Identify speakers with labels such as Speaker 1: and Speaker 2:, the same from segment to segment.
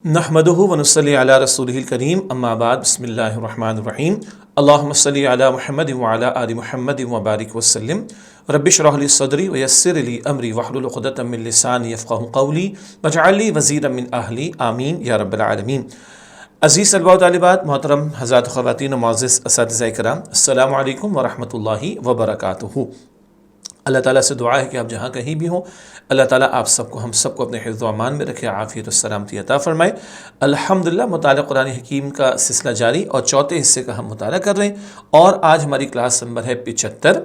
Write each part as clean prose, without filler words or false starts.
Speaker 1: نحمدہ ونصلی علی رسولہ الکریم اما بعد بسم اللہ الرحمن الرحیم اللہم صلی علی محمد وعلی آل محمد وبارک وسلم رب اشرح لی صدری ویسر لی امری واحلل عقدۃ من لسانی یفقہوا قولی واجعل لی وزیرا من اہلی آمین یا رب العالمین۔ عزیز طلباء و طالبات، محترم حضرات خواتین و معزز اساتذہ کرام، السلام علیکم ورحمۃ اللہ وبرکاتہ۔ اللہ تعالیٰ سے دعا ہے کہ آپ جہاں کہیں بھی ہوں، اللہ تعالیٰ آپ سب کو ہم سب کو اپنے حفظ و امان میں رکھے، عافیت و سلامتی عطا فرمائے۔ الحمدللہ مطالعہ قرآن حکیم کا سلسلہ جاری اور چوتھے حصے کا ہم مطالعہ کر رہے ہیں، اور آج ہماری کلاس نمبر ہے 75،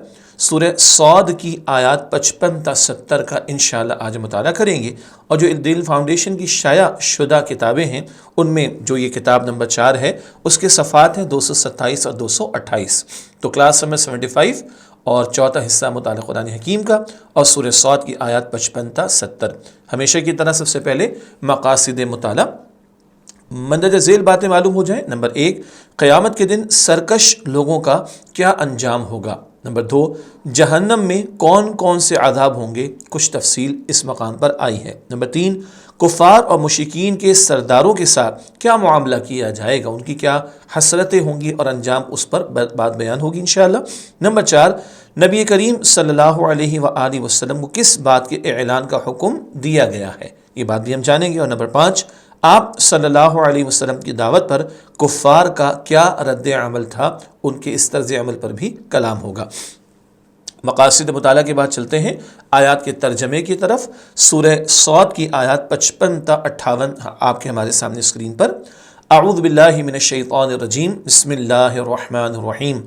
Speaker 1: سورہ صاد کی آیات 55 تا 70 کا انشاءاللہ آج مطالعہ کریں گے۔ اور جو دل فاؤنڈیشن کی شائع شدہ کتابیں ہیں، ان میں جو یہ کتاب نمبر 4 ہے، اس کے صفحات ہیں 227 اور 228۔ تو کلاس نمبر 75 اور چوتھا حصہ مطالعہ قرآن حکیم کا، اور سورہ صاد کی آیات 55 تا 70۔ ہمیشہ کی طرح سب سے پہلے مقاصد مطالعہ مندرجہ ذیل باتیں معلوم ہو جائیں۔ نمبر 1، قیامت کے دن سرکش لوگوں کا کیا انجام ہوگا۔ نمبر 2، جہنم میں کون کون سے عذاب ہوں گے، کچھ تفصیل اس مقام پر آئی ہے۔ نمبر 3، کفار اور مشرکین کے سرداروں کے ساتھ کیا معاملہ کیا جائے گا، ان کی کیا حسرتیں ہوں گی اور انجام اس پر بات بیان ہوگی انشاءاللہ۔ نمبر 4، نبی کریم صلی اللہ علیہ وآلہ وسلم کو کس بات کے اعلان کا حکم دیا گیا ہے، یہ بات بھی ہم جانیں گے۔ اور نمبر 5، آپ صلی اللہ علیہ وسلم کی دعوت پر کفار کا کیا رد عمل تھا، ان کے اس طرز عمل پر بھی کلام ہوگا۔ مقاصد مطالعہ کے بعد چلتے ہیں آیات کے ترجمے کی طرف۔ سورہ صاد کی آیات 55 تا 58 آپ کے ہمارے سامنے اسکرین پر۔ اعوذ باللہ من الشیطان الرجیم، بسم اللہ الرحمن الرحیم۔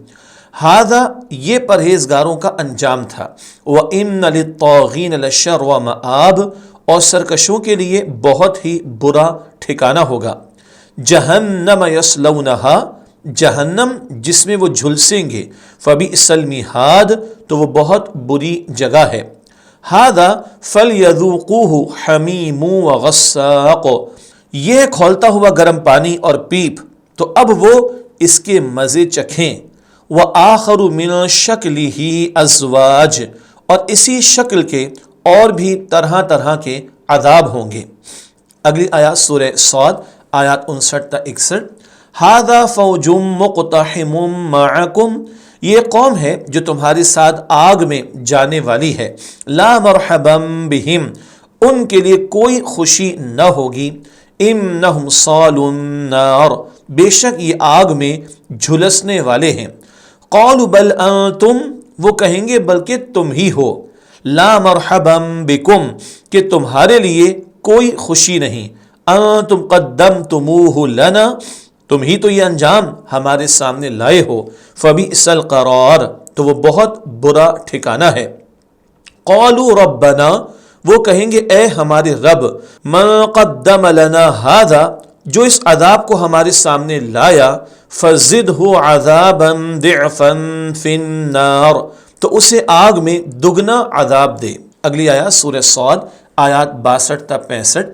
Speaker 1: ھذا، یہ پرہیزگاروں کا انجام تھا۔ وَإِنَّ لِلطَّاغِينَ لَشَرَّ مَآب، اور سرکشوں کے لیے بہت ہی برا ٹھکانہ ہوگا۔ جہنم یصلونہا، جہنم جس میں وہ جھلسیں گے۔ فبئس المہاد، تو وہ بہت بری جگہ ہے۔ ھذا فلیذوقوہ حمیم وغساق، یہ کھولتا ہوا گرم پانی اور پیپ، تو اب وہ اس کے مزے چکھیں۔ وآخر من شکلہ ازواج، اور اسی شکل کے اور بھی طرح طرح کے عذاب ہوں گے۔ اگلی آیات سورہ صاد آیات 59 تا 61۔ ھذا فوج مقتحم معکم، یہ قوم ہے جو تمہارے ساتھ آگ میں جانے والی ہے۔ لا مرحبا بہم، ان کے لیے کوئی خوشی نہ ہوگی۔ انہم صالوا النار، بے شک یہ آگ میں جھلسنے والے ہیں۔ قالوا بل انتم، وہ کہیں گے بلکہ تم ہی ہو۔ لا مرحبا بکم، کہ تمہارے لیے کوئی خوشی نہیں۔ انتم قدمتموہ لنا، تم ہی تو یہ انجام ہمارے سامنے لائے ہو۔ فبئس القرار، تو وہ بہت برا ٹھکانہ ہے۔ قالوا ربنا، وہ کہیں گے اے ہمارے رب، من قدم لنا ھذا، جو اس عذاب کو ہمارے سامنے لایا، فزدہ عذابا ضعفا فی النار، تو اسے آگ میں دگنا عذاب دے۔ اگلی آیات سورہ صاد آیات 62 تا 65۔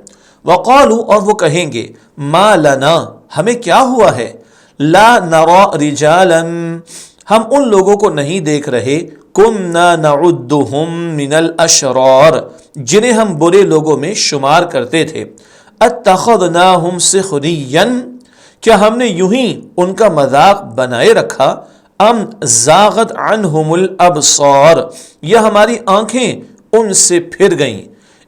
Speaker 1: وقالوا، اور وہ کہیں گے، ما لنا، ہمیں کیا ہوا ہے، لا نرى رجالا، ہم ان لوگوں کو نہیں دیکھ رہے، کننا نعدهم من الاشرار، جنہیں ہم برے لوگوں میں شمار کرتے تھے۔ اتخذناهم سخریا، کیا ہم نے یوں ہی ان کا مذاق بنائے رکھا۔ ام زاغت عنہم الابصار، یا ہماری آنکھیں ان سے پھر گئیں۔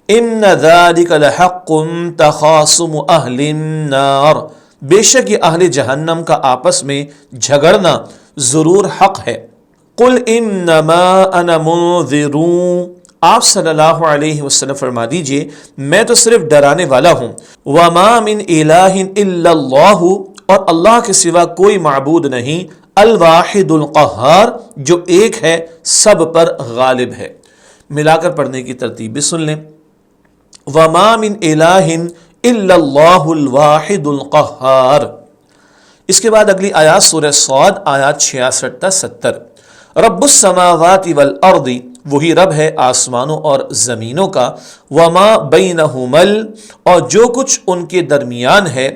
Speaker 1: ان ذلک لحق تخاصم اہل النار، بے شک یہ اہل جہنم کا آپس میں جھگڑنا ضرور حق ہے۔ قل انما انا منذر، آپ صلی اللہ علیہ وسلم فرما دیجئے میں تو صرف ڈرانے والا ہوں۔ وما من الہ الا اللہ، اور اللہ کے سوا کوئی معبود نہیں۔ الواحد القہار، جو ایک ہے سب پر غالب ہے۔ ملا کر پڑھنے کی ترتیب بھی سن لیں۔ وما من الہ الا اللہ الواحد القہار۔ اس کے بعد اگلی آیات سورہ صاد آیات 66 تا 70۔ رب السماوات والارض، وہی رب ہے آسمانوں اور زمینوں کا۔ وما بینہما، اور جو کچھ ان کے درمیان ہے۔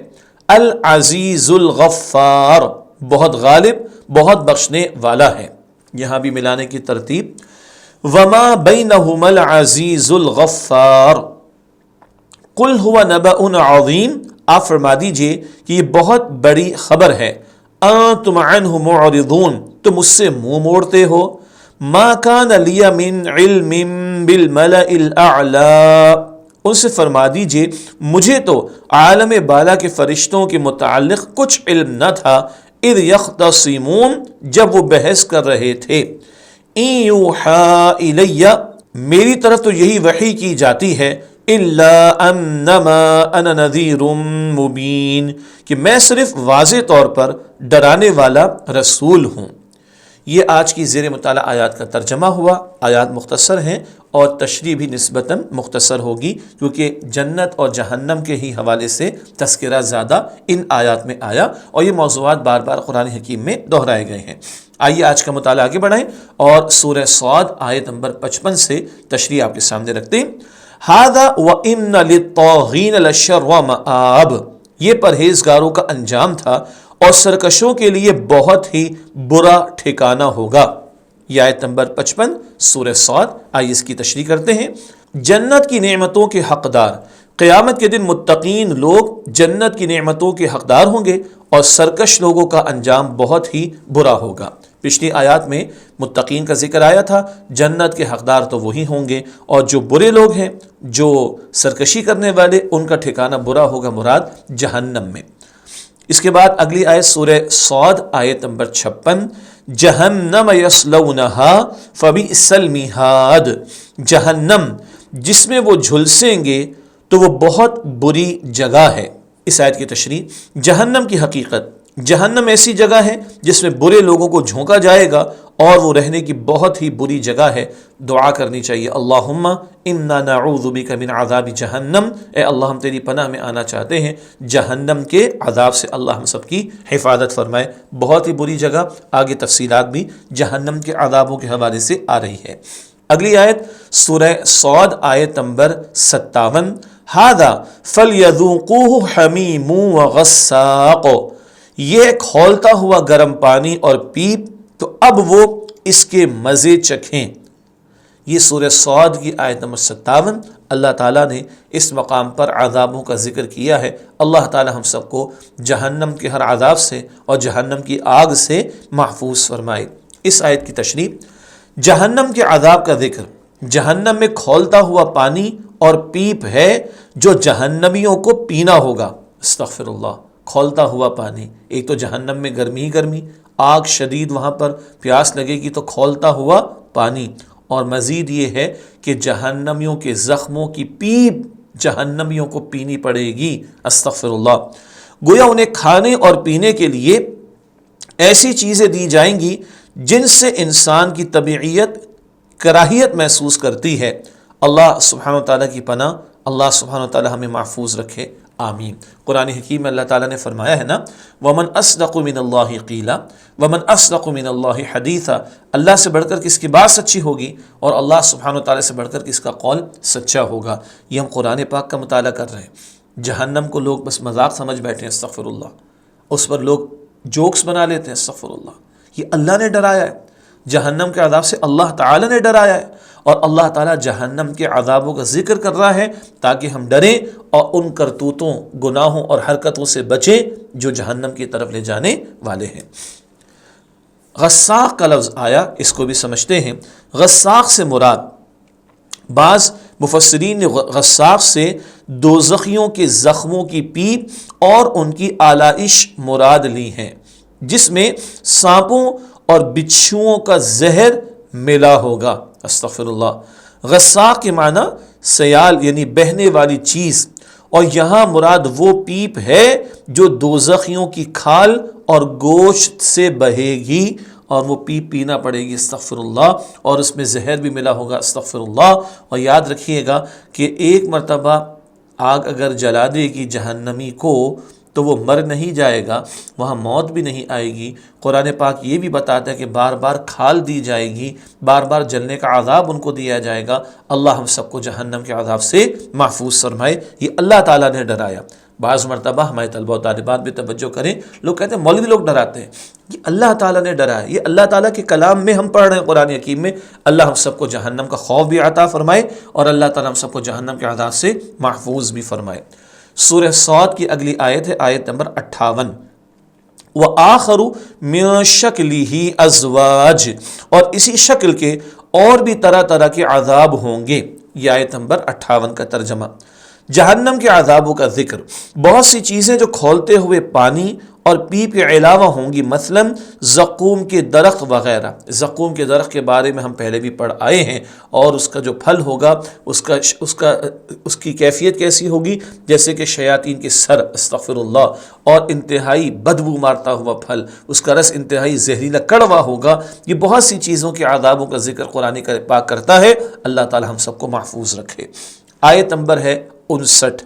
Speaker 1: العزیز الغفار، بہت غالب بہت بخشنے والا ہے۔ یہاں بھی ملانے کی ترتیب، وما بینہما العزیز الغفار۔ قل هو نبأ عظیم، آپ فرما دیجئے کہ یہ بہت بڑی خبر ہے، انتم عنہ معرضون، تم اس سے منہ موڑتے ہو، ما کان لی من علم بالملأ الاعلی، ان سے فرما دیجئے مجھے تو عالم بالا کے فرشتوں کے متعلق کچھ علم نہ تھا، اذ یختصمون، جب وہ بحث کر رہے تھے، ان یوحی الی، میری طرف تو یہی وحی کی جاتی ہے، الا انما انا نذیر مبین، کہ میں صرف واضح طور پر ڈرانے والا رسول ہوں۔ یہ آج کی زیر مطالعہ آیات کا ترجمہ ہوا۔ آیات مختصر ہیں اور تشریح بھی نسبتاً مختصر ہوگی، کیونکہ جنت اور جہنم کے ہی حوالے سے تذکرہ زیادہ ان آیات میں آیا اور یہ موضوعات بار بار قرآن حکیم میں دہرائے گئے ہیں۔ آئیے آج کا مطالعہ آگے بڑھائیں اور سورہ صاد آیت نمبر 55 سے تشریح آپ کے سامنے رکھتے ہیں۔ ھذا وَإِنَّ لِلطَّاغِينَ لَشَرَّ مَآب، یہ پرہیزگاروں کا انجام تھا اور سرکشوں کے لیے بہت ہی برا ٹھکانہ ہوگا۔ یہ آیت نمبر 55 سورہ صاد۔ آئیے اس کی تشریح کرتے ہیں۔ جنت کی نعمتوں کے حقدار، قیامت کے دن متقین لوگ جنت کی نعمتوں کے حقدار ہوں گے اور سرکش لوگوں کا انجام بہت ہی برا ہوگا۔ پچھلی آیات میں متقین کا ذکر آیا تھا، جنت کے حقدار تو وہی ہوں گے، اور جو برے لوگ ہیں، جو سرکشی کرنے والے، ان کا ٹھکانہ برا ہوگا، مراد جہنم میں۔ اس کے بعد اگلی آیت سورہ صاد آیت نمبر 56، جہنم یصلونہا فبئس المہاد، جہنم جس میں وہ جھلسیں گے تو وہ بہت بری جگہ ہے۔ اس آیت کی تشریح، جہنم کی حقیقت، جہنم ایسی جگہ ہے جس میں برے لوگوں کو جھونکا جائے گا اور وہ رہنے کی بہت ہی بری جگہ ہے۔ دعا کرنی چاہیے، اللہم انا نعوذ بک من عذاب جہنم، اے اللہ ہم تیری پناہ میں آنا چاہتے ہیں جہنم کے عذاب سے، اللہ ہم سب کی حفاظت فرمائے۔ بہت ہی بری جگہ، آگے تفصیلات بھی جہنم کے عذابوں کے حوالے سے آ رہی ہے۔ اگلی آیت سورہ صاد آیت نمبر 57، ھذا فلیذوقوہ حمیم وغساق، یہ کھولتا ہوا گرم پانی اور پیپ، تو اب وہ اس کے مزے چکھیں۔ یہ سورہ صاد کی آیت نمبر 57۔ اللہ تعالیٰ نے اس مقام پر عذابوں کا ذکر کیا ہے۔ اللہ تعالیٰ ہم سب کو جہنم کے ہر عذاب سے اور جہنم کی آگ سے محفوظ فرمائے۔ اس آیت کی تشریح، جہنم کے عذاب کا ذکر، جہنم میں کھولتا ہوا پانی اور پیپ ہے جو جہنمیوں کو پینا ہوگا۔ استغفر اللہ، کھولتا ہوا پانی، ایک تو جہنم میں گرمی ہی گرمی، آگ شدید، وہاں پر پیاس لگے گی تو کھولتا ہوا پانی، اور مزید یہ ہے کہ جہنمیوں کے زخموں کی پیپ جہنمیوں کو پینی پڑے گی۔ استغفر اللہ، گویا انہیں کھانے اور پینے کے لیے ایسی چیزیں دی جائیں گی جن سے انسان کی طبیعیت کراہیت محسوس کرتی ہے۔ اللہ سبحانہ و تعالیٰ کی پناہ، اللہ سبحانہ و تعالیٰ ہمیں محفوظ رکھے، آمین۔ قرآن حکیم میں اللہ تعالیٰ نے فرمایا ہے نا، وَمَنْ أَصْدَقُ مِنَ اللَّهِ قِيلًا وَمَنْ أَصْدَقُ مِنَ اللَّهِ حَدِيثًا، اللہ سے بڑھ کر کس کی بات سچی ہوگی اور اللہ سبحانہ و تعالیٰ سے بڑھ کر کس کا قول سچا ہوگا۔ یہ ہم قرآن پاک کا مطالعہ کر رہے ہیں۔ جہنم کو لوگ بس مذاق سمجھ بیٹھے ہیں، استغفر اللہ، اس پر لوگ جوکس بنا لیتے ہیں، استغفر اللہ۔ یہ اللہ نے ڈرایا ہے، جہنم کے عذاب سے اللہ تعالیٰ نے ڈرایا ہے، اور اللہ تعالیٰ جہنم کے عذابوں کا ذکر کر رہا ہے تاکہ ہم ڈریں اور ان کرتوتوں، گناہوں اور حرکتوں سے بچیں جو جہنم کی طرف لے جانے والے ہیں۔ غساق کا لفظ آیا، اس کو بھی سمجھتے ہیں۔ غساق سے مراد، بعض مفسرین نے غساق سے دوزخیوں کے زخموں کی پیپ اور ان کی آلائش مراد لی ہیں، جس میں سانپوں اور بچھوؤں کا زہر ملا ہوگا۔ استغفر اللہ۔ غساق کے معنی سیال یعنی بہنے والی چیز، اور یہاں مراد وہ پیپ ہے جو دوزخیوں کی کھال اور گوشت سے بہے گی، اور وہ پیپ پینا پڑے گی، استغفر اللہ، اور اس میں زہر بھی ملا ہوگا، استغفر اللہ۔ اور یاد رکھیے گا کہ ایک مرتبہ آگ اگر جلا دے گی جہنمی کو تو وہ مر نہیں جائے گا، وہاں موت بھی نہیں آئے گی۔ قرآن پاک یہ بھی بتاتا ہے کہ بار بار کھال دی جائے گی، بار بار جلنے کا عذاب ان کو دیا جائے گا۔ اللہ ہم سب کو جہنم کے عذاب سے محفوظ فرمائے، یہ اللہ تعالیٰ نے ڈرایا۔ بعض مرتبہ ہمارے طلبہ و طالبات بھی توجہ کریں، لوگ کہتے ہیں مولوی لوگ ڈراتے ہیں، یہ اللہ تعالیٰ نے ڈرایا، یہ اللہ تعالیٰ کے کلام میں ہم پڑھ رہے ہیں، قرآن حکیم میں۔ اللہ ہم سب کو جہنم کا خوف بھی عطا فرمائے اور اللہ تعالیٰ ہم سب کو جہنم کے عذاب سے محفوظ بھی فرمائے۔ سورہ صاد کی اگلی آیت ہے آیت نمبر 58، وآخر من شکلہ ازواج، اور اسی شکل کے اور بھی طرح طرح کے عذاب ہوں گے۔ یہ آیت نمبر 58 کا ترجمہ۔ جہنم کے عذابوں کا ذکر، بہت سی چیزیں جو کھولتے ہوئے پانی اور پیپ کے علاوہ ہوں گی، مثلا زقوم کے درخت وغیرہ۔ زقوم کے درخت کے بارے میں ہم پہلے بھی پڑھ آئے ہیں، اور اس کا جو پھل ہوگا اس کی کیفیت کیسی ہوگی، جیسے کہ شیاطین کے سر، استغفر اللہ، اور انتہائی بدبو مارتا ہوا پھل، اس کا رس انتہائی زہریلا کڑوا ہوگا۔ یہ بہت سی چیزوں کے عذابوں کا ذکر قرآن پاک کرتا ہے۔ اللہ تعالی ہم سب کو محفوظ رکھے۔ آیت نمبر ہے 59،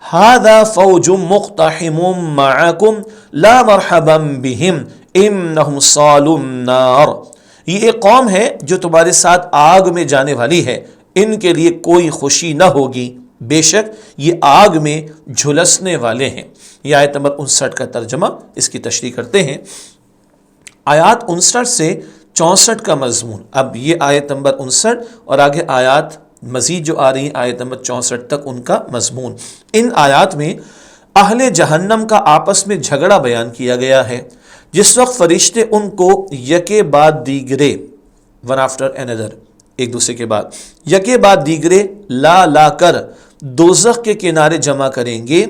Speaker 1: هذا فوج مقتحم معكم لا مرحبا بهم انهم صالوا النار، یہ ایک قوم ہے جو تمہارے ساتھ آگ میں جانے والی ہے، ان کے لیے کوئی خوشی نہ ہوگی، بے شک یہ آگ میں جھلسنے والے ہیں۔ یہ آیت نمبر 59 کا ترجمہ، اس کی تشریح کرتے ہیں۔ آیات 59 سے 64 کا مضمون، اب یہ آیت نمبر 59 اور آگے آیات مزید جو آ رہی ہیں آیت نمبر 64 تک، ان کا مضمون۔ ان آیات میں اہل جہنم کا آپس میں جھگڑا بیان کیا گیا ہے، جس وقت فرشتے ان کو یکے بعد دیگرے، ون آفٹر another، ایک دوسرے کے بعد یکے بعد دیگرے لا کر دوزخ کے کنارے جمع کریں گے۔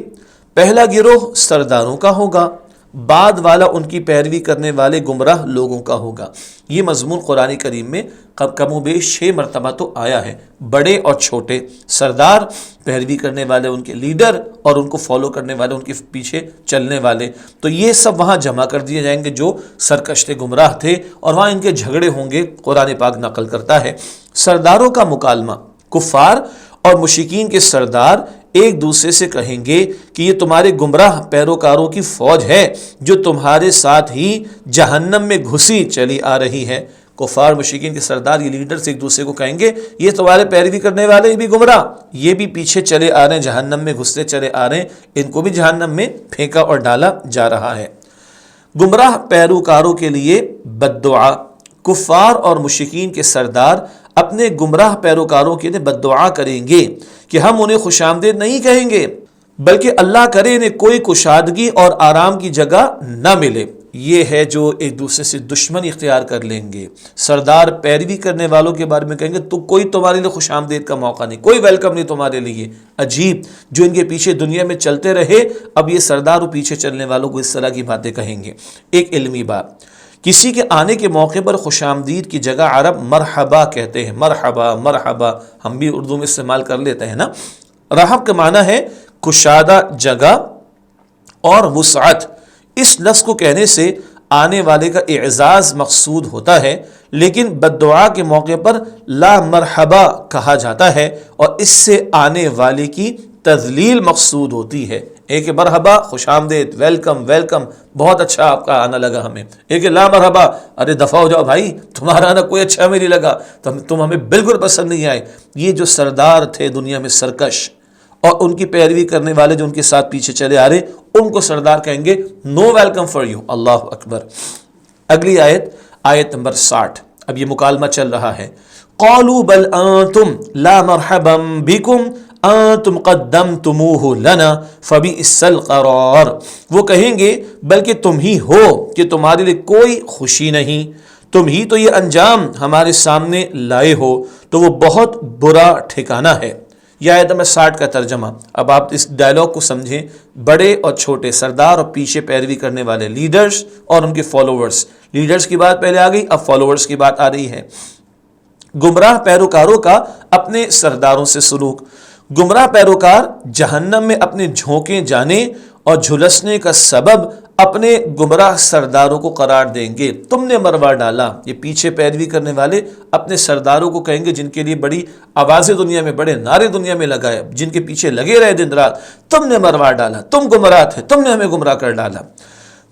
Speaker 1: پہلا گروہ سرداروں کا ہوگا، بعد والا ان کی پیروی کرنے والے گمراہ لوگوں کا ہوگا۔ یہ مضمون قرآن کریم میں کم و بیش 6 مرتبہ تو آیا ہے، بڑے اور چھوٹے، سردار، پیروی کرنے والے ان کے لیڈر، اور ان کو فالو کرنے والے، ان کے پیچھے چلنے والے، تو یہ سب وہاں جمع کر دیے جائیں گے جو سرکش گمراہ تھے، اور وہاں ان کے جھگڑے ہوں گے۔ قرآن پاک نقل کرتا ہے سرداروں کا مکالمہ، کفار اور مشرکین کے سردار ایک دوسرے سے کہیں گے کہ یہ تمہارے گمراہ پیروکاروں کی فوج ہے جو تمہارے ساتھ ہی جہنم میں گھسی چلی آ رہی ہے۔ کفار مشرکین کے سردار، یہ لیڈرز ایک دوسرے کو کہیں گے یہ تمہارے پیروی کرنے والے بھی گمراہ، یہ بھی پیچھے چلے آ رہے ہیں، جہنم میں گھستے چلے آ رہے ہیں، ان کو بھی جہنم میں پھینکا اور ڈالا جا رہا ہے۔ گمراہ پیروکاروں کے لیے بد دعا، کفار اور مشرکین کے سردار اپنے گمراہ پیروکاروں کے لیے بد دعا کریں گے کہ ہم انہیں خوش آمدید نہیں کہیں گے، بلکہ اللہ کرے انہیں کوئی کشادگی اور آرام کی جگہ نہ ملے۔ یہ ہے جو ایک دوسرے سے دشمنی اختیار کر لیں گے۔ سردار پیروی کرنے والوں کے بارے میں کہیں گے تو کوئی تمہارے لیے خوش آمدید کا موقع نہیں، کوئی ویلکم نہیں تمہارے لیے۔ عجیب، جو ان کے پیچھے دنیا میں چلتے رہے، اب یہ سردار اور پیچھے چلنے والوں کو اس طرح کی باتیں کہیں گے۔ ایک علمی بات، کسی کے آنے کے موقع پر خوش آمدید کی جگہ عرب مرحبا کہتے ہیں، مرحبا مرحبا، ہم بھی اردو میں استعمال کر لیتے ہیں نا۔ رحب کا معنی ہے کشادہ جگہ اور وسعت۔ اس لفظ کو کہنے سے آنے والے کا اعزاز مقصود ہوتا ہے، لیکن بد دعا کے موقع پر لا مرحبا کہا جاتا ہے اور اس سے آنے والے کی تذلیل مقصود ہوتی ہے۔ ایک مرحبا خوش آمدید، ویلکم ویلکم، بہت اچھا آپ کا آنا لگا ہمیں۔ ایک لا مرحبا، ارے دفع ہو جاؤ بھائی، تمہارا آنا کوئی اچھا ہمیں نہیں لگا، تم ہمیں بالکل پسند نہیں آئے۔ یہ جو سردار تھے دنیا میں سرکش، اور ان کی پیروی کرنے والے جو ان کے ساتھ پیچھے چلے آ رہے، ان کو سردار کہیں گے نو ویلکم فار یو۔ اللہ اکبر۔ اگلی آیت، آیت نمبر 60، اب یہ مکالمہ چل رہا ہے۔ قالوا بل انتم لا مرحبا بكم انتم قدمتموه لنا فبئس القرار، وہ کہیں گے بلکہ تم ہی ہو کہ تمہارے لیے کوئی خوشی نہیں، تم ہی تو یہ انجام ہمارے سامنے لائے ہو، تو وہ بہت برا ٹھکانہ ہے۔ یہ آیت نمبر 60 کا ترجمہ۔ اب آپ اس ڈائلاگ کو سمجھیں، بڑے اور چھوٹے، سردار اور پیچھے پیروی کرنے والے، لیڈرز اور ان کے فالوورز۔ لیڈرز کی بات پہلے آ گئی، اب فالوورز کی بات آ رہی ہے۔ گمراہ پیروکاروں کا اپنے سرداروں سے سلوک۔ گمراہ پیروکار جہنم میں اپنے جھونکے جانے اور جھلسنے کا سبب اپنے گمراہ سرداروں کو قرار دیں گے۔ تم نے مروا ڈالا، یہ پیچھے پیروی کرنے والے اپنے سرداروں کو کہیں گے جن کے لیے بڑی آوازیں دنیا میں، بڑے نعرے دنیا میں لگائے، جن کے پیچھے لگے رہے دن رات، تم نے مروا ڈالا، تم گمراہ تھے، تم نے ہمیں گمراہ کر ڈالا۔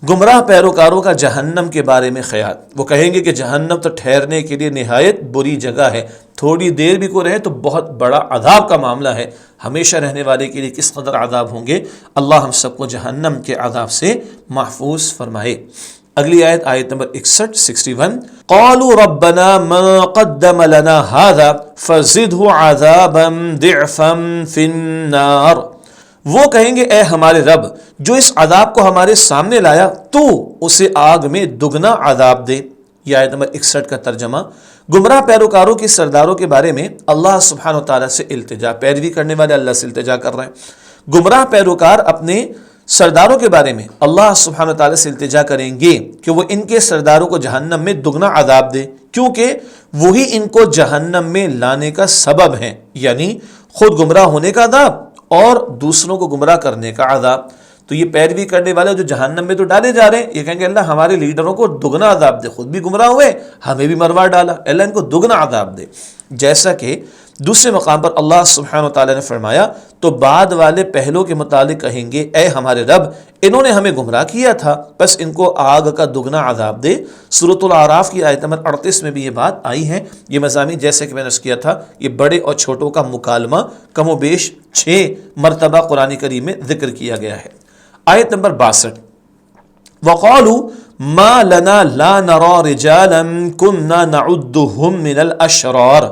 Speaker 1: گمراہ پیروکاروں کا جہنم کے بارے میں خیال، وہ کہیں گے کہ جہنم تو ٹھہرنے کے لیے نہایت بری جگہ ہے، تھوڑی دیر بھی کو رہے تو بہت بڑا عذاب کا معاملہ ہے، ہمیشہ رہنے والے کے لیے کس قدر عذاب ہوں گے۔ اللہ ہم سب کو جہنم کے عذاب سے محفوظ فرمائے۔ اگلی آیت، آیت نمبر 61 قالوا ربنا ما قدم لنا هذا فزده عذابا ضعفا في النار، وہ کہیں گے اے ہمارے رب جو اس عذاب کو ہمارے سامنے لایا تو اسے آگ میں دگنا عذاب دے۔ یہ آیت نمبر 61 کا ترجمہ۔ گمراہ پیروکاروں کی سرداروں کے بارے میں اللہ سبحانہ وتعالیٰ سے التجا، پیروی کرنے والے اللہ سے التجا کر رہے ہیں۔ گمراہ پیروکار اپنے سرداروں کے بارے میں اللہ سبحانہ وتعالیٰ سے التجا کریں گے کہ وہ ان کے سرداروں کو جہنم میں دگنا عذاب دے، کیونکہ وہی ان کو جہنم میں لانے کا سبب ہیں، یعنی خود گمراہ ہونے کا عذاب اور دوسروں کو گمراہ کرنے کا عذاب۔ تو یہ پیروی کرنے والے جو جہنم میں تو ڈالے جا رہے ہیں، یہ کہیں گے اللہ ہمارے لیڈروں کو دگنا عذاب دے، خود بھی گمراہ ہوئے، ہمیں بھی مروا ڈالا، اللہ ان کو دگنا عذاب دے۔ جیسا کہ دوسرے مقام پر اللہ سبحانہ وتعالیٰ نے فرمایا تو بعد والے پہلو کے متعلق کہیں گے اے ہمارے رب انہوں نے ہمیں گمراہ کیا تھا، بس ان کو آگ کا دگنا عذاب دے۔ سورۃ الاعراف کی آیت نمبر 38 میں بھی یہ بات آئی ہے۔ یہ مضامین جیسے کہ میں نے عرض کیا تھا، یہ بڑے اور چھوٹوں کا مکالمہ کم و بیش 6 مرتبہ قرآن کریم میں ذکر کیا گیا ہے۔ آیت نمبر 62، وَقَالُوا مَا لَنَا لَا نَرَى رِجَالًا كُنَّا نَعُدُّهُمْ مِنَ الْأَشْرَارِ،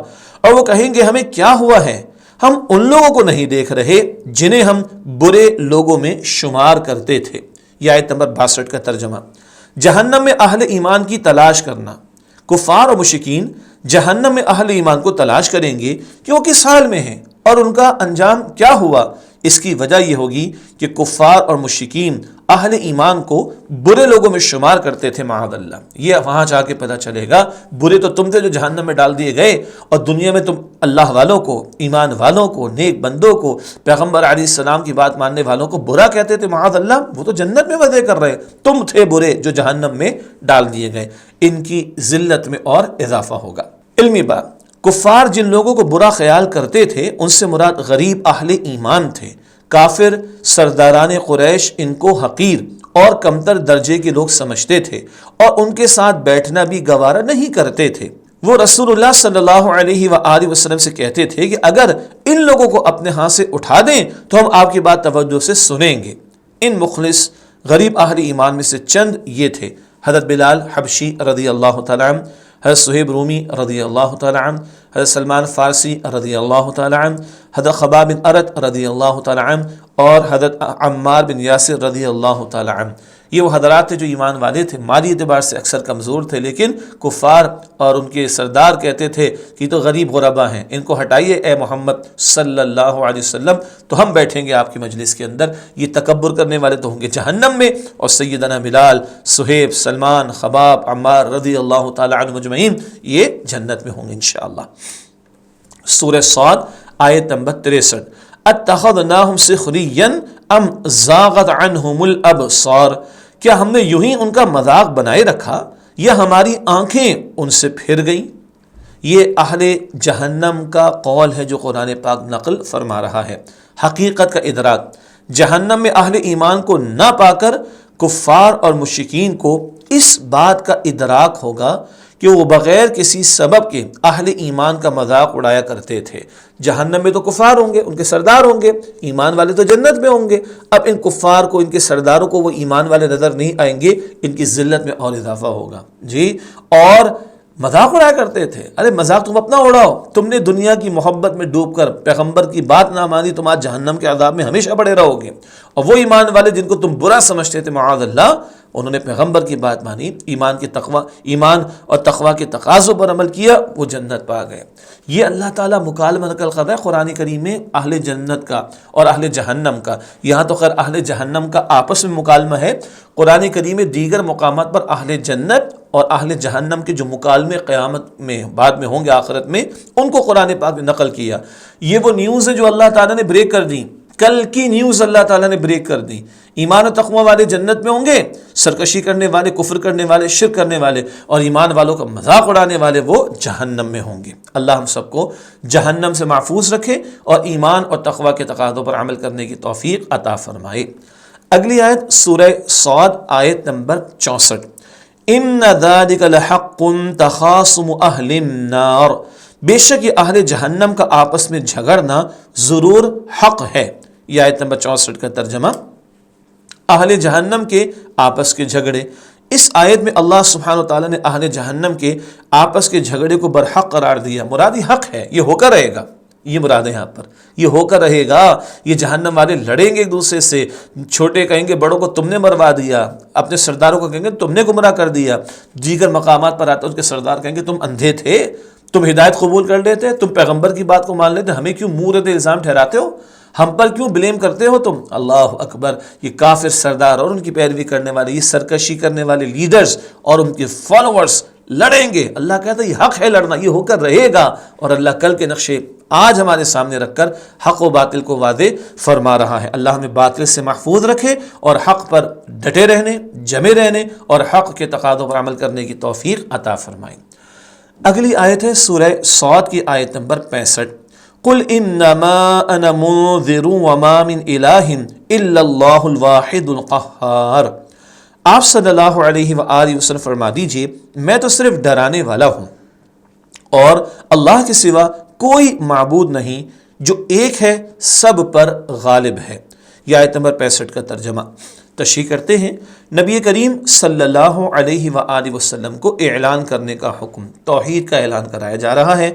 Speaker 1: اور وہ کہیں گے ہمیں کیا ہوا ہے، ہم ان لوگوں کو نہیں دیکھ رہے جنہیں ہم برے لوگوں میں شمار کرتے تھے۔ یہ آیت نمبر 62 کا ترجمہ۔ جہنم میں اہل ایمان کی تلاش کرنا، کفار اور مشرکین جہنم میں اہل ایمان کو تلاش کریں گے کہ وہ کس حال میں ہیں اور ان کا انجام کیا ہوا۔ اس کی وجہ یہ ہوگی کہ کفار اور مشرکین اہل ایمان کو برے لوگوں میں شمار کرتے تھے، معاذ اللہ۔ یہ وہاں جا کے پتہ چلے گا برے تو تم تھے جو جہنم میں ڈال دیے گئے، اور دنیا میں تم اللہ والوں کو، ایمان والوں کو، نیک بندوں کو، پیغمبر علیہ السلام کی بات ماننے والوں کو برا کہتے تھے، معاذ اللہ۔ وہ تو جنت میں مزے کر رہے، تم تھے برے جو جہنم میں ڈال دیے گئے۔ ان کی ذلت میں اور اضافہ ہوگا۔ علمی بات، کفار جن لوگوں کو برا خیال کرتے تھے ان سے مراد غریب اہل ایمان تھے۔ کافر سرداران قریش ان کو حقیر اور کمتر درجے کے لوگ سمجھتے تھے اور ان کے ساتھ بیٹھنا بھی گوارا نہیں کرتے تھے۔ وہ رسول اللہ صلی اللہ علیہ وآلہ وسلم سے کہتے تھے کہ اگر ان لوگوں کو اپنے ہاتھ سے اٹھا دیں تو ہم آپ کی بات توجہ سے سنیں گے۔ ان مخلص غریب اہل ایمان میں سے چند یہ تھے: حضرت بلال حبشی رضی اللہ تعالیٰ عنہ، حضرت صہیب رومی رضی اللہ تعالیٰ عنہ، حضرت سلمان فارسی رضی اللہ تعالیٰ عنہ، حضرت خباب بن ارت رضی اللہ تعالیٰ عنہ، اور حضرت عمار بن یاسر رضی اللہ تعالیٰ عنہ۔ یہ وہ حضرات تھے جو ایمان والے تھے، مالی اعتبار سے اکثر کمزور تھے، لیکن کفار اور ان کے سردار کہتے تھے کہ یہ تو غریب غربا ہیں، ان کو ہٹائیے اے محمد صلی اللہ علیہ وسلم تو ہم بیٹھیں گے آپ کی مجلس کے اندر۔ یہ تکبر کرنے والے تو ہوں گے جہنم میں، اور سیدنا بلال، صہیب، سلمان، خباب، عمار رضی اللہ تعالیٰ عنہ مجمعین یہ جنت میں ہوں گے انشاءاللہ۔ سورہ صاد آیت نمبر 63، اتخذناہم سخریا ام زاغت عنہم الابصار، کیا ہم نے یوں ہی ان کا مذاق بنائے رکھا یا ہماری آنکھیں ان سے پھر گئیں؟ یہ اہل جہنم کا قول ہے جو قرآن پاک نقل فرما رہا ہے۔ حقیقت کا ادراک، جہنم میں اہل ایمان کو نہ پا کر کفار اور مشرکین کو اس بات کا ادراک ہوگا کہ وہ بغیر کسی سبب کے اہل ایمان کا مذاق اڑایا کرتے تھے۔ جہنم میں تو کفار ہوں گے، ان کے سردار ہوں گے، ایمان والے تو جنت میں ہوں گے۔ اب ان کفار کو، ان کے سرداروں کو وہ ایمان والے نظر نہیں آئیں گے، ان کی ذلت میں اور اضافہ ہوگا جی۔ اور مذاق اڑایا کرتے تھے، ارے مذاق تم اپنا اڑاؤ، تم نے دنیا کی محبت میں ڈوب کر پیغمبر کی بات نہ مانی، تم آج جہنم کے عذاب میں ہمیشہ پڑے رہو گے۔ اور وہ ایمان والے جن کو تم برا سمجھتے تھے معاذ اللہ، انہوں نے پیغمبر کی بات مانی، ایمان اور تقوی کے تقاضوں پر عمل کیا، وہ جنت پا گئے۔ یہ اللہ تعالیٰ مکالمہ نقل کر رہا ہے قرآن کریم میں اہل جنت کا اور اہل جہنم کا۔ یہاں تو خیر اہل جہنم کا آپس میں مکالمہ ہے، قرآن کریم میں دیگر مقامات پر اہل جنت اور اہل جہنم کے جو مکالمے قیامت میں بعد میں ہوں گے، آخرت میں، ان کو قرآن پاک نے نقل کیا۔ یہ وہ نیوز ہے جو اللہ تعالیٰ نے بریک کر دی، کل کی نیوز اللہ تعالیٰ نے بریک کر دی۔ ایمان و تقوی والے جنت میں ہوں گے، سرکشی کرنے والے، کفر کرنے والے، شرک کرنے والے اور ایمان والوں کا مذاق اڑانے والے وہ جہنم میں ہوں گے۔ اللہ ہم سب کو جہنم سے محفوظ رکھے اور ایمان اور تقوی کے تقاضوں پر عمل کرنے کی توفیق عطا فرمائے۔ اگلی آیت سورہ صاد آیت نمبر 64، ان ذلک لحق تخاصم اہل النار، بے شک یہ اہل جہنم کا آپس میں جھگڑنا ضرور حق ہے۔ یہ آیت نمبر 64 کا ترجمہ، اہل جہنم کے آپس کے جھگڑے۔ اس آیت میں اللہ سبحانہ وتعالیٰ نے اہل جہنم کے آپس کے جھگڑے کو برحق قرار دیا، مرادی حق ہے، یہ ہو کر رہے گا یہ مراد ہے یہاں پر، یہ ہو کر رہے گا، یہ جہنم والے لڑیں گے ایک دوسرے سے، چھوٹے کہیں گے بڑوں کو تم نے مروا دیا، اپنے سرداروں کو کہیں گے تم نے گمراہ کر دیا، دیگر مقامات پر آتا ہے اس کے سردار کہیں گے تم اندھے تھے، تم ہدایت قبول کر لیتے، تم پیغمبر کی بات کو مان لیتے، ہمیں کیوں مورد الزام ٹھہراتے ہو، ہم پر کیوں بلیم کرتے ہو تم؟ اللہ اکبر، یہ کافر سردار اور ان کی پیروی کرنے والے، یہ سرکشی کرنے والے لیڈرز اور ان کے فالوورز لڑیں گے۔ اللہ کہتا ہے یہ حق ہے لڑنا، یہ ہو کر رہے گا، اور اللہ کل کے نقشے آج ہمارے سامنے رکھ کر حق و باطل کو واضح فرما رہا ہے۔ اللہ ہمیں باطل سے محفوظ رکھے اور حق پر ڈٹے رہنے، جمے رہنے اور حق کے تقاضوں پر عمل کرنے کی توفیق عطا فرمائے۔ اگلی آیت ہے سورہ صاد کی آیت نمبر 65۔ قل انما انا منذر وما من الہ الا اللہ الواحد القہار۔ آپ صلی اللہ علیہ وآلہ وسلم فرما دیجئے میں تو صرف ڈرانے والا ہوں اور اللہ کے سوا کوئی معبود نہیں جو ایک ہے، سب پر غالب ہے۔ یہ آیت نمبر 65 کا ترجمہ تشریح کرتے ہیں۔ نبی کریم صلی اللہ علیہ وآلہ وسلم کو اعلان کرنے کا حکم، توحید کا اعلان کرایا جا رہا ہے۔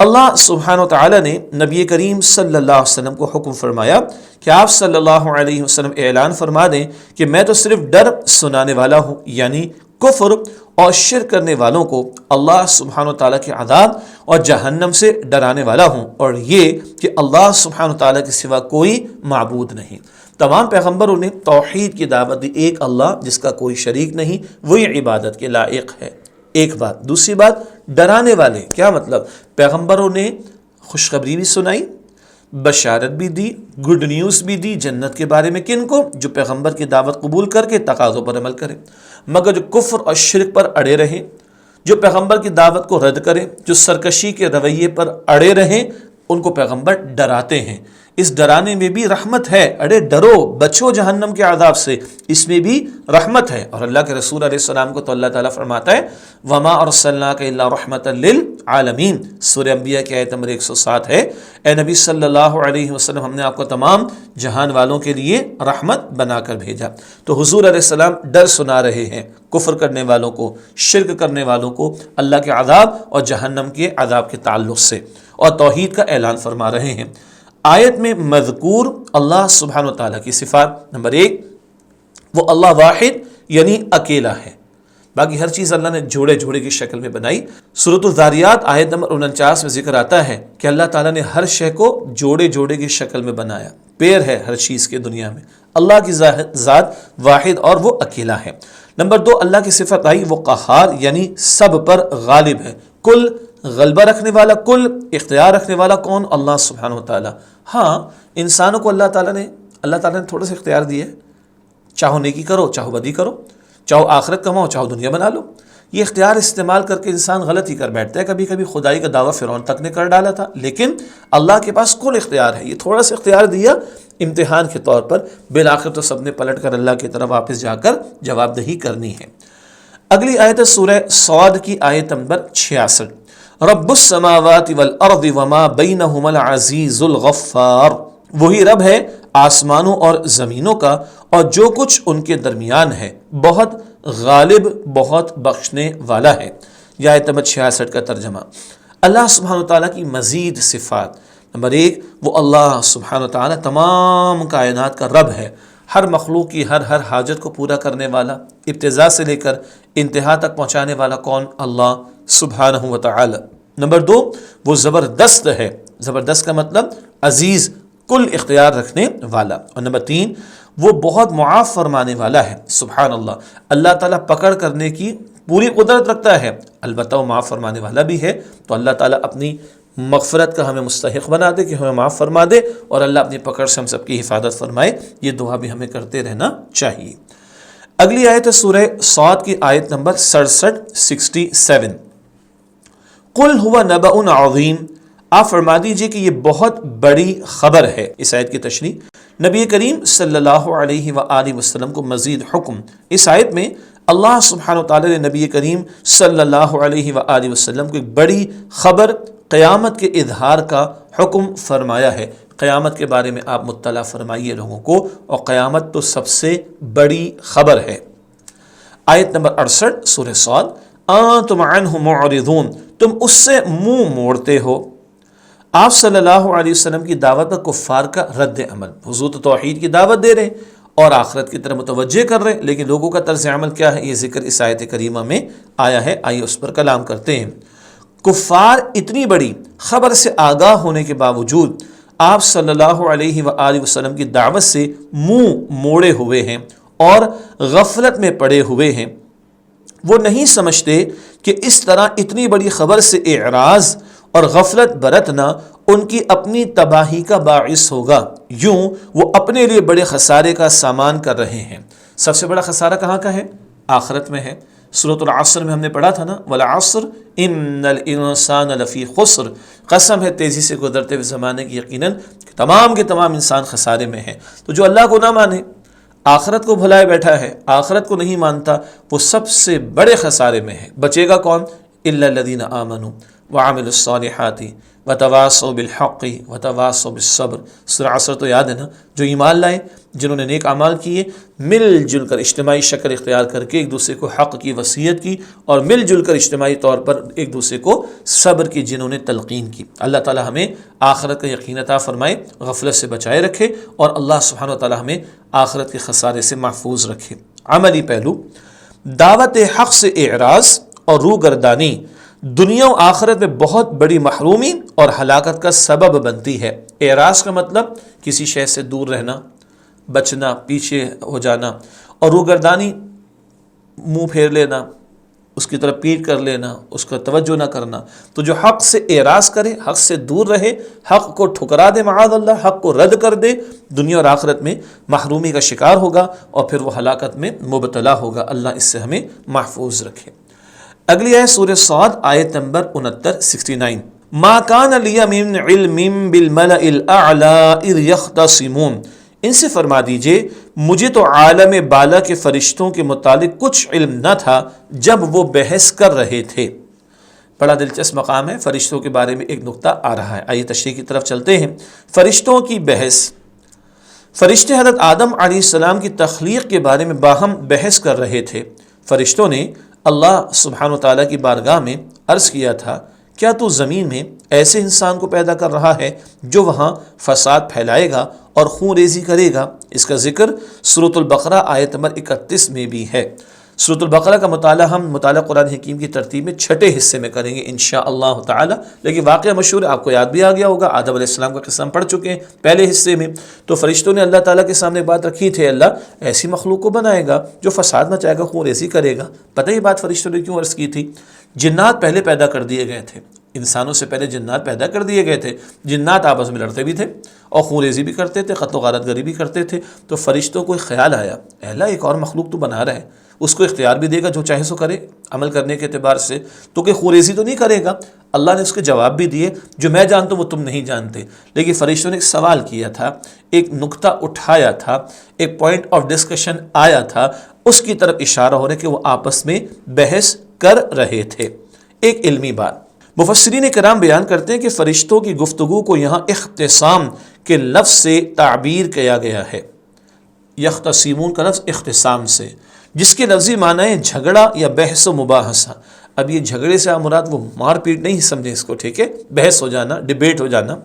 Speaker 1: اللہ سبحانہ و تعالیٰ نے نبی کریم صلی اللہ علیہ وسلم کو حکم فرمایا کہ آپ صلی اللہ علیہ وسلم اعلان فرما دیں کہ میں تو صرف ڈر سنانے والا ہوں، یعنی کفر اور شرک کرنے والوں کو اللہ سبحانہ و تعالیٰ کے عذاب اور جہنم سے ڈرانے والا ہوں، اور یہ کہ اللہ سبحانہ و تعالیٰ کے سوا کوئی معبود نہیں۔ تمام پیغمبروں نے توحید کی دعوت دی، ایک اللہ جس کا کوئی شریک نہیں، وہی عبادت کے لائق ہے، ایک بات۔ دوسری بات، ڈرانے والے کیا مطلب؟ پیغمبروں نے خوشخبری بھی سنائی، بشارت بھی دی، گڈ نیوز بھی دی جنت کے بارے میں، کن کو؟ جو پیغمبر کی دعوت قبول کر کے تقاضوں پر عمل کریں، مگر جو کفر اور شرک پر اڑے رہیں، جو پیغمبر کی دعوت کو رد کریں، جو سرکشی کے رویے پر اڑے رہیں، ان کو پیغمبر ڈراتے ہیں۔ اس ڈرانے میں بھی رحمت ہے، ارے ڈرو، بچو جہنم کے عذاب سے، اس میں بھی رحمت ہے۔ اور اللہ کے رسول علیہ السلام کو تو اللہ تعالیٰ فرماتا ہے وَمَا أَرْسَلْنَاكَ إِلَّا رَحْمَةً لِّلْعَالَمِينَ، سورہ انبیاء کی آیت نمبر 107 ہے، اے نبی صلی اللہ علیہ وسلم ہم نے آپ کو تمام جہان والوں کے لیے رحمت بنا کر بھیجا۔ تو حضور علیہ السلام ڈر سنا رہے ہیں کفر کرنے والوں کو، شرک کرنے والوں کو اللہ کے عذاب اور جہنم کے عذاب کے تعلق سے، اور توحید کا اعلان فرما رہے ہیں۔ آیت میں مذکور اللہ سبحانہ و تعالیٰ کی صفات، نمبر 1 وہ اللہ واحد یعنی اکیلا ہے، باقی ہر چیز اللہ نے جوڑے جوڑے کی شکل میں بنائی۔ سورۃ الذاریات آیت نمبر 49 میں ذکر آتا ہے کہ اللہ تعالیٰ نے ہر شے کو جوڑے جوڑے کی شکل میں بنایا، پیر ہے ہر چیز کے دنیا میں، اللہ کی ذات واحد اور وہ اکیلا ہے۔ نمبر 2 اللہ کی صفت آئی وہ قہار یعنی سب پر غالب ہے، کل غلبہ رکھنے والا، کل اختیار رکھنے والا کون؟ اللہ سبحانہ و تعالیٰ۔ ہاں انسانوں کو اللہ تعالیٰ نے تھوڑا سا اختیار دیا ہے، چاہو نیکی کرو چاہو بدی کرو، چاہو آخرت کماؤ چاہو دنیا بنا لو۔ یہ اختیار استعمال کر کے انسان غلط ہی کر بیٹھتا ہے، کبھی کبھی خدائی کا دعویٰ فرعون تک نے کر ڈالا تھا، لیکن اللہ کے پاس کل اختیار ہے، یہ تھوڑا سا اختیار دیا امتحان کے طور پر، بالآخر تو سب نے پلٹ کر اللہ کی طرف واپس جا کر جواب دہی کرنی ہے۔ اگلی آیت ہے سورہ صاد کی آیت نمبر 66۔ رب السماوات والارض وما بینہما العزیز الغفار، وہی رب ہے آسمانوں اور زمینوں کا اور جو کچھ ان کے درمیان ہے، بہت غالب بہت بخشنے والا ہے۔ یہ آیت نمبر 66 کا ترجمہ۔ اللہ سبحانہ تعالیٰ کی مزید صفات، نمبر 1 وہ اللہ سبحانہ تعالیٰ تمام کائنات کا رب ہے، ہر مخلوق کی ہر حاجت کو پورا کرنے والا، ابتدا سے لے کر انتہا تک پہنچانے والا کون؟ اللہ سبحانہ و تعالی۔ نمبر 2 وہ زبردست ہے، زبردست کا مطلب عزیز، کل اختیار رکھنے والا۔ اور نمبر 3 وہ بہت معاف فرمانے والا ہے، سبحان اللہ، اللہ تعالیٰ پکڑ کرنے کی پوری قدرت رکھتا ہے، البتہ وہ معاف فرمانے والا بھی ہے۔ تو اللہ تعالیٰ اپنی مغفرت کا ہمیں مستحق بنا دے کہ ہمیں معاف فرما دے، اور اللہ اپنی پکڑ سے ہم سب کی حفاظت فرمائے، یہ دعا بھی ہمیں کرتے رہنا چاہیے۔ اگلی آیت ہے سورہ صاد کی آیت نمبر 67۔ قل هو نبأ عظیم، آپ فرما دیجئے کہ یہ بہت بڑی خبر ہے۔ اس آیت کی تشریح، نبی کریم صلی اللہ علیہ وآلہ وسلم کو مزید حکم۔ اس آیت میں اللہ سبحانہ وتعالی نے نبی کریم صلی اللہ علیہ وآلہ وسلم کو ایک بڑی خبر، قیامت کے اظہار کا حکم فرمایا ہے۔ قیامت کے بارے میں آپ مطلع فرمائیے لوگوں کو، اور قیامت تو سب سے بڑی خبر ہے۔ آیت نمبر 68 سورہ صاد، انتم عنہ معرضون، تم اس سے منہ موڑتے ہو۔ آپ صلی اللہ علیہ وسلم کی دعوت پر کفار کا رد عمل، حضور تو توحید کی دعوت دے رہے ہیں اور آخرت کی طرف متوجہ کر رہے ہیں، لیکن لوگوں کا طرز عمل کیا ہے، یہ ذکر اس آیت کریمہ میں آیا ہے، آئیے اس پر کلام کرتے ہیں۔ کفار اتنی بڑی خبر سے آگاہ ہونے کے باوجود آپ صلی اللہ علیہ وآلہ وسلم کی دعوت سے منہ موڑے ہوئے ہیں اور غفلت میں پڑے ہوئے ہیں۔ وہ نہیں سمجھتے کہ اس طرح اتنی بڑی خبر سے اعراض اور غفلت برتنا ان کی اپنی تباہی کا باعث ہوگا، یوں وہ اپنے لیے بڑے خسارے کا سامان کر رہے ہیں۔ سب سے بڑا خسارہ کہاں کا ہے؟ آخرت میں ہے۔ سورۃ العصر میں ہم نے پڑھا تھا نا، والعصر ان الانسان لفی خسر، قسم ہے تیزی سے گزرتے ہوئے زمانے کی، یقیناً تمام کے تمام انسان خسارے میں ہیں۔ تو جو اللہ کو نہ مانے، آخرت کو بھلائے بیٹھا ہے، آخرت کو نہیں مانتا، وہ سب سے بڑے خسارے میں ہے۔ بچے گا کون؟ الا الذین آمنوا وعملوا الصالحات وتواصوا بالحق وتواصوا بالصبر۔ سورہ عصر تو یاد ہے نا، جو ایمان لائے، جنہوں نے نیک اعمال کیے، مل جل کر اجتماعی شکل اختیار کر کے ایک دوسرے کو حق کی وصیت کی، اور مل جل کر اجتماعی طور پر ایک دوسرے کو صبر کی جنہوں نے تلقین کی۔ اللہ تعالی ہمیں آخرت کا یقین عطا فرمائے، غفلت سے بچائے رکھے، اور اللہ سبحانہ وتعالی ہمیں آخرت کے خسارے سے محفوظ رکھے۔ عملی پہلو، دعوت حق سے اعراض اور روگردانی دنیا و آخرت میں بہت بڑی محرومی اور ہلاکت کا سبب بنتی ہے۔ اعراض کا مطلب کسی شے سے دور رہنا، بچنا، پیچھے ہو جانا، اور روگردانی منہ پھیر لینا، اس کی طرف پیٹ کر لینا، اس کا توجہ نہ کرنا۔ تو جو حق سے اعراض کرے، حق سے دور رہے، حق کو ٹھکرا دے، معاذ اللہ، حق کو رد کر دے، دنیا اور آخرت میں محرومی کا شکار ہوگا اور پھر وہ ہلاکت میں مبتلا ہوگا۔ اللہ اس سے ہمیں محفوظ رکھے۔ اگلی ہے سورہ صاد، آیت نمبر 69۔ ما کان لی من علم بالملأ الاعلی اذ یختصمون، ان سے فرما دیجئے مجھے تو عالم بالا کے فرشتوں کے متعلق کچھ علم نہ تھا جب وہ بحث کر رہے تھے۔ بڑا دلچسپ مقام ہے، فرشتوں کے بارے میں ایک نقطہ آ رہا ہے۔ آئیے تشریح کی طرف چلتے ہیں۔ فرشتوں کی بحث، فرشتے حضرت آدم علیہ السلام کی تخلیق کے بارے میں باہم بحث کر رہے تھے۔ فرشتوں نے اللہ سبحانہ وتعالیٰ کی بارگاہ میں عرض کیا تھا، کیا تو زمین میں ایسے انسان کو پیدا کر رہا ہے جو وہاں فساد پھیلائے گا اور خون ریزی کرے گا؟ اس کا ذکر سورۃ البقرہ آیت نمبر 31 میں بھی ہے۔ سورۃ البقرہ کا مطالعہ ہم مطالعہ قرآن حکیم کی ترتیب میں چھٹے حصے میں کریں گے انشاءاللہ تعالی، لیکن واقعہ مشہور ہے، آپ کو یاد بھی آ گیا ہوگا، آدم علیہ السلام کا قصہ ہم پڑھ چکے ہیں پہلے حصے میں۔ تو فرشتوں نے اللہ تعالیٰ کے سامنے بات رکھی تھی، اللہ ایسی مخلوق کو بنائے گا جو فساد مچائے گا، خون ریزی کرے گا۔ پتہ یہ بات فرشتوں نے کیوں عرض کی تھی؟ جنات پہلے پیدا کر دیے گئے تھے، انسانوں سے پہلے جنات پیدا کر دیے گئے تھے۔ جنات آپس میں لڑتے بھی تھے اور خون ریزی بھی کرتے تھے، قتل و غارت گری بھی کرتے تھے۔ تو فرشتوں کو ایک خیال آیا، اللہ ایک اور مخلوق تو بنا رہا ہے، اس کو اختیار بھی دے گا جو چاہے سو کرے عمل کرنے کے اعتبار سے، تو کہ خون ریزی تو نہیں کرے گا۔ اللہ نے اس کے جواب بھی دیے، جو میں جانتا ہوں وہ تم نہیں جانتے۔ لیکن فرشتوں نے ایک سوال کیا تھا، ایک نقطہ اٹھایا تھا، ایک پوائنٹ آف ڈسکشن آیا تھا، اس کی طرف اشارہ ہو رہا ہے کہ وہ آپس میں بحث کر رہے تھے۔ ایک علمی بات مفسرین کرام بیان کرتے ہیں کہ فرشتوں کی گفتگو کو یہاں اختصام کے لفظ سے تعبیر کیا گیا ہے۔ یختصمون کا لفظ اختصام سے، جس کے لفظی معنی ہے جھگڑا یا بحث و مباحثہ۔ اب یہ جھگڑے سے مراد وہ مار پیٹ نہیں سمجھیں اس کو، ٹھیک ہے، بحث ہو جانا، ڈیبیٹ ہو جانا۔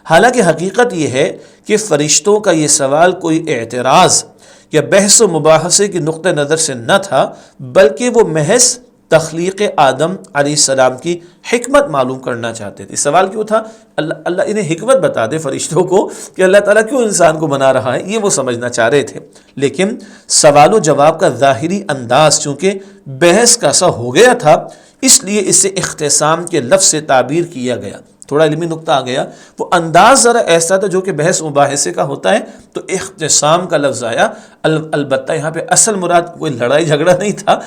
Speaker 1: حالانکہ حقیقت یہ ہے کہ فرشتوں کا یہ سوال کوئی اعتراض یا بحث و مباحثے کی نقطہ نظر سے نہ تھا، بلکہ وہ محض تخلیق آدم علیہ السلام کی حکمت معلوم کرنا چاہتے تھے۔ سوال کیوں تھا؟ اللہ انہیں حکمت بتا دے فرشتوں کو کہ اللہ تعالیٰ کیوں انسان کو بنا رہا ہے، یہ وہ سمجھنا چاہ رہے تھے۔ لیکن سوال و جواب کا ظاہری انداز چونکہ بحث کا سا ہو گیا تھا، اس لیے اسے اختصام کے لفظ سے تعبیر کیا گیا۔ تھوڑا علمی نقطہ آ گیا، وہ انداز ذرا ایسا تھا جو کہ بحث مباحثے کا ہوتا ہے، تو اختصام کا لفظ آیا۔ البتہ یہاں پہ اصل مراد کوئی لڑائی جھگڑا نہیں تھا،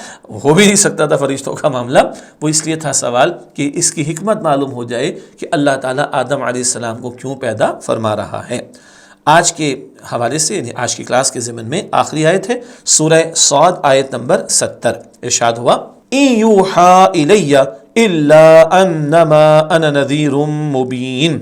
Speaker 1: ہو بھی نہیں سکتا تھا فرشتوں کا معاملہ، وہ اس لیے تھا سوال کہ اس کی حکمت معلوم ہو جائے کہ اللہ تعالیٰ آدم علیہ السلام کو کیوں پیدا فرما رہا ہے۔ آج کے حوالے سے، یعنی آج کی کلاس کے ضمن میں آخری آیت ہے سورہ صاد آیت نمبر 70، ارشاد ہوا إِن يُوحَىٰ إِلَيَّ إِلَّا أَنَّمَا أَنَا نَذِيرٌ مُبِينٌ،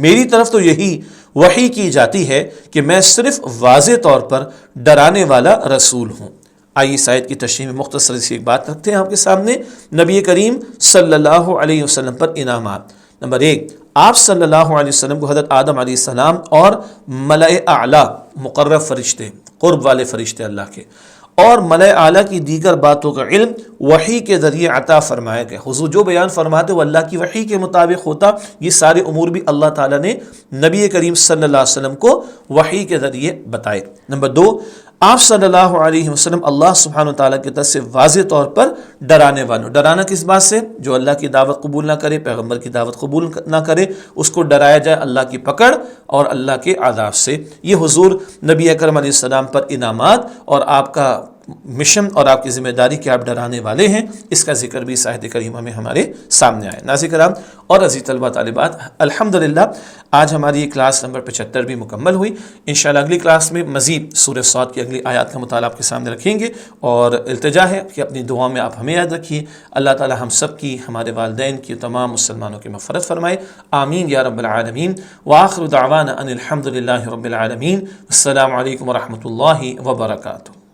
Speaker 1: میری طرف تو یہی وحی کی جاتی ہے کہ میں صرف واضح طور پر ڈرانے والا رسول ہوں۔ آئیے اس آیت کی تشریح میں مختصر سی ایک بات رکھتے ہیں آپ کے سامنے۔ نبی کریم صلی اللہ علیہ وسلم پر انعامات۔ نمبر 1، آپ صلی اللہ علیہ وسلم کو حضرت آدم علیہ السلام اور ملائے اعلیٰ مقرب فرشتے، قرب والے فرشتے اللہ کے، اور ملائے اعلیٰ کی دیگر باتوں کا علم وحی کے ذریعے عطا فرمایا گیا۔ حضور جو بیان فرماتے وہ اللہ کی وحی کے مطابق ہوتا۔ یہ سارے امور بھی اللہ تعالیٰ نے نبی کریم صلی اللہ علیہ وسلم کو وحی کے ذریعے بتائے۔ نمبر 2، آپ صلی اللہ علیہ وسلم اللہ سبحانہ وتعالیٰ کی طرف سے واضح طور پر ڈرانے والوں، ڈرانا کس بات سے؟ جو اللہ کی دعوت قبول نہ کرے، پیغمبر کی دعوت قبول نہ کرے، اس کو ڈرایا جائے اللہ کی پکڑ اور اللہ کے عذاب سے۔ یہ حضور نبی اکرم علیہ السلام پر انعامات اور آپ کا مشن اور آپ کی ذمہ داری کہ آپ ڈرانے والے ہیں، اس کا ذکر بھی اس آیت کریمہ میں ہمارے سامنے آئے۔ ناظرین کرام اور عزیز طلبہ طالبات، الحمدللہ آج ہماری یہ کلاس نمبر 75 بھی مکمل ہوئی۔ انشاءاللہ اگلی کلاس میں مزید سورہ صاد کی اگلی آیات کا مطالعہ آپ کے سامنے رکھیں گے، اور التجا ہے کہ اپنی دعا میں آپ ہمیں یاد رکھیے۔ اللہ تعالی ہم سب کی، ہمارے والدین کی، تمام مسلمانوں کی مغفرت فرمائے، آمین یا رب العالمین۔ وآخر دعوانا ان الحمدللہ رب العالمین۔ السلام علیکم ورحمۃ اللہ وبرکاتہ۔